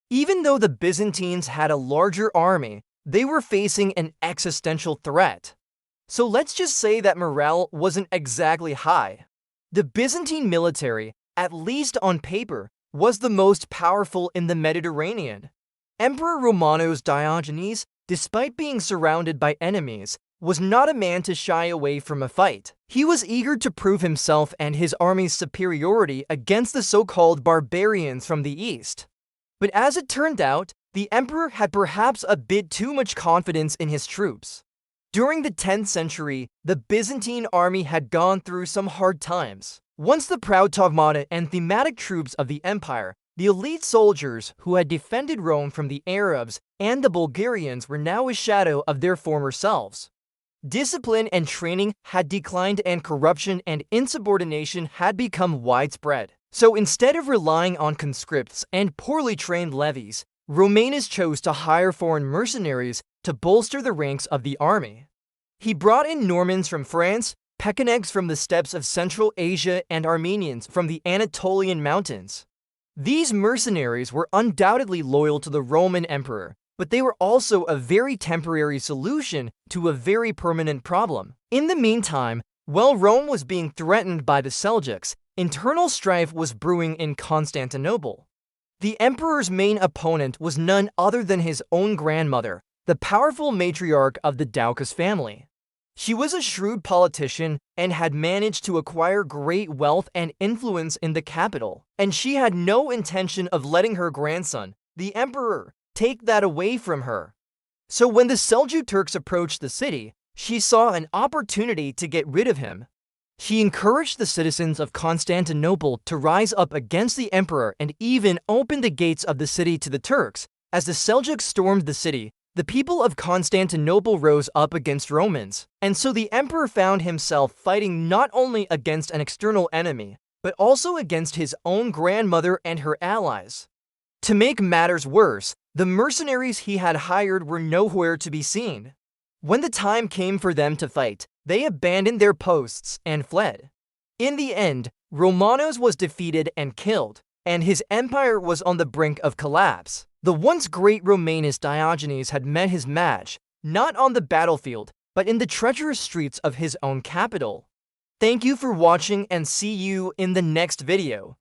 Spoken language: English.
Even though the Byzantines had a larger army, they were facing an existential threat. So let's just say that morale wasn't exactly high. The Byzantine military, at least on paper, was the most powerful in the Mediterranean. Emperor Romanos Diogenes, despite being surrounded by enemies, was not a man to shy away from a fight. He was eager to prove himself and his army's superiority against the so-called barbarians from the east. But as it turned out, the emperor had perhaps a bit too much confidence in his troops. During the 10th century, the Byzantine army had gone through some hard times. Once the proud Tagmata and thematic troops of the empire, the elite soldiers who had defended Rome from the Arabs and the Bulgarians were now a shadow of their former selves. Discipline and training had declined and corruption and insubordination had become widespread. So instead of relying on conscripts and poorly trained levies, Romanus chose to hire foreign mercenaries to bolster the ranks of the army. He brought in Normans from France, Pechenegs from the steppes of Central Asia, and Armenians from the Anatolian mountains. These mercenaries were undoubtedly loyal to the Roman emperor, but they were also a very temporary solution to a very permanent problem. In the meantime, while Rome was being threatened by the Seljuks, internal strife was brewing in Constantinople. The emperor's main opponent was none other than his own grandmother, the powerful matriarch of the Doukas family. She was a shrewd politician and had managed to acquire great wealth and influence in the capital, and she had no intention of letting her grandson, the emperor, take that away from her. So when the Seljuk Turks approached the city, she saw an opportunity to get rid of him. She encouraged the citizens of Constantinople to rise up against the emperor and even open the gates of the city to the Turks. As the Seljuks stormed the city, the people of Constantinople rose up against Romans, and so the emperor found himself fighting not only against an external enemy, but also against his own grandmother and her allies. To make matters worse, the mercenaries he had hired were nowhere to be seen. When the time came for them to fight, they abandoned their posts and fled. In the end, Romanos was defeated and killed, and his empire was on the brink of collapse. The once great Romanus Diogenes had met his match, not on the battlefield, but in the treacherous streets of his own capital. Thank you for watching and see you in the next video.